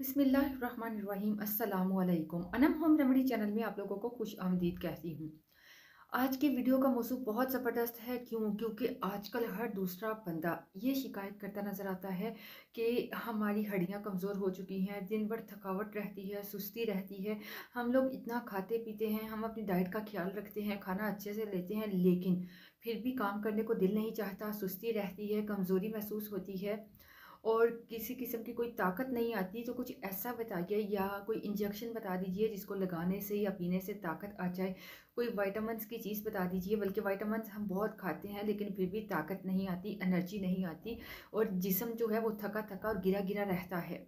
बिस्मिल्लाहिर्रहमानिर्रहीम अस्सलामुअलैकुम। Anam home remedy channel में आप लोगों को खुश आमदीद कहती हूँ। आज की वीडियो का मौजू बहुत ज़बरदस्त है। क्योंकि आजकल हर दूसरा बंदा ये शिकायत करता नज़र आता है कि हमारी हड्डियाँ कमज़ोर हो चुकी हैं, दिन भर थकावट रहती है, सुस्ती रहती है। हम लोग इतना खाते पीते हैं, हम अपनी डाइट का ख्याल रखते हैं, खाना अच्छे से लेते हैं, लेकिन फिर भी काम करने को दिल नहीं चाहता, सुस्ती रहती है, कमज़ोरी महसूस होती है और किसी किस्म की कोई ताकत नहीं आती। तो कुछ ऐसा बताइए या कोई इंजेक्शन बता दीजिए जिसको लगाने से या पीने से ताकत आ जाए। कोई विटामिन्स की चीज़ बता दीजिए। बल्कि विटामिन्स हम बहुत खाते हैं लेकिन फिर भी ताकत नहीं आती, एनर्जी नहीं आती और जिस्म जो है वो थका थका और गिरा गिरा रहता है।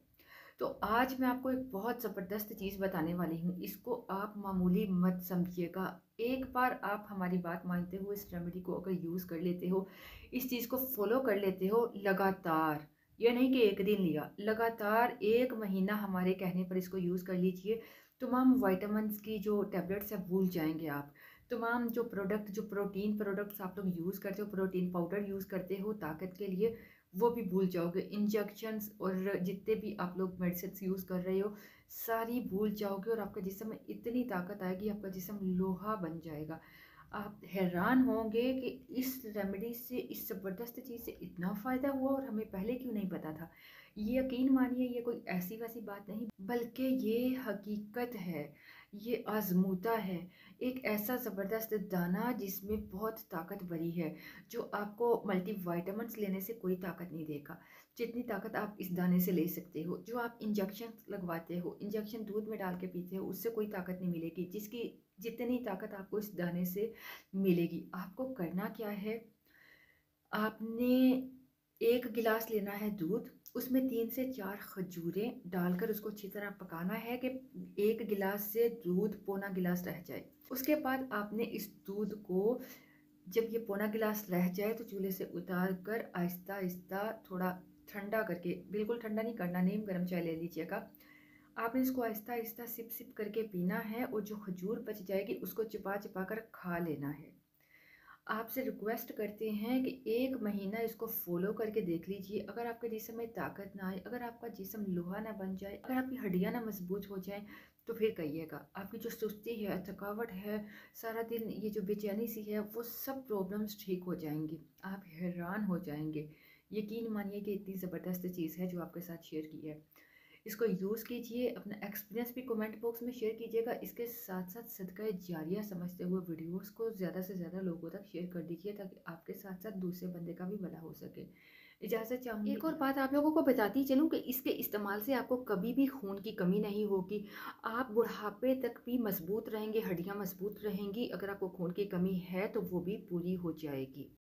तो आज मैं आपको एक बहुत ज़बरदस्त चीज़ बताने वाली हूँ। इसको आप मामूली मत समझिएगा। एक बार आप हमारी बात मानते हो, इस रेमेडी को अगर यूज़ कर लेते हो, इस चीज़ को फॉलो कर लेते हो लगातार, ये नहीं कि एक दिन लिया, लगातार 1 महीना हमारे कहने पर इसको यूज़ कर लीजिए। तमाम विटामिन्स की जो टैबलेट्स हैं भूल जाएँगे आप। तमाम जो प्रोटीन प्रोडक्ट्स आप लोग यूज़ करते हो, प्रोटीन पाउडर यूज़ करते हो ताकत के लिए, वो भी भूल जाओगे। इंजेक्शंस और जितने भी आप लोग मेडिसिन्स यूज़ कर रहे हो, सारी भूल जाओगे और आपके जिस्म में इतनी ताकत आएगी, आपका जिस्म लोहा बन जाएगा। आप हैरान होंगे कि इस रेमेडी से, इस ज़बरदस्त चीज़ से इतना फ़ायदा हुआ और हमें पहले क्यों नहीं पता था। ये यकीन मानिए, ये कोई ऐसी वैसी बात नहीं, बल्कि ये हकीकत है, ये आज़मूदा है। एक ऐसा ज़बरदस्त दाना जिसमें बहुत ताकत भरी है, जो आपको मल्टीविटामिन्स लेने से कोई ताकत नहीं देगा, जितनी ताकत आप इस दाने से ले सकते हो। जो आप इंजेक्शन लगवाते हो, इंजेक्शन दूध में डाल के पीते हो, उससे कोई ताकत नहीं मिलेगी, जिसकी जितनी ताकत आपको इस दाने से मिलेगी। आपको करना क्या है, आपने 1 गिलास लेना है दूध, उसमें 3 से 4 खजूरें डालकर उसको अच्छी तरह पकाना है कि 1 गिलास से दूध पौना गिलास रह जाए। उसके बाद आपने इस दूध को, जब ये पौना गिलास रह जाए तो चूल्हे से उतार कर आहिस्ता आहिस्ता थोड़ा ठंडा करके, बिल्कुल ठंडा नहीं करना, नीम गर्म चाय ले लीजिएगा। आपने इसको आहिस्ता आहिस्ता सिप सिप करके पीना है और जो खजूर बच जाएगी उसको चिपा चिपा कर खा लेना है। आपसे रिक्वेस्ट करते हैं कि 1 महीना इसको फॉलो करके देख लीजिए। अगर आपके जिस्म में ताकत ना आए, अगर आपका जिस्म लोहा ना बन जाए, अगर आपकी हड्डियां ना मजबूत हो जाएं, तो फिर कहिएगा। आपकी जो सुस्ती है, थकावट है, सारा दिन ये जो बेचैनी सी है, वो सब प्रॉब्लम्स ठीक हो जाएंगी। आप हैरान हो जाएंगे। यकीन मानिए कि इतनी ज़बरदस्त चीज़ है जो आपके साथ शेयर की है। इसको यूज़ कीजिए, अपना एक्सपीरियंस भी कमेंट बॉक्स में शेयर कीजिएगा। इसके साथ साथ सदका जारिया समझते हुए वीडियोस को ज़्यादा से ज़्यादा लोगों तक शेयर कर दीजिए, ताकि आपके साथ साथ दूसरे बंदे का भी भला हो सके। इजाज़त चाहूँगी। एक और बात आप लोगों को बताती चलूँ कि इसके इस्तेमाल से आपको कभी भी खून की कमी नहीं होगी। आप बुढ़ापे तक भी मजबूत रहेंगे, हड्डियाँ मजबूत रहेंगी। अगर आपको खून की कमी है तो वो भी पूरी हो जाएगी।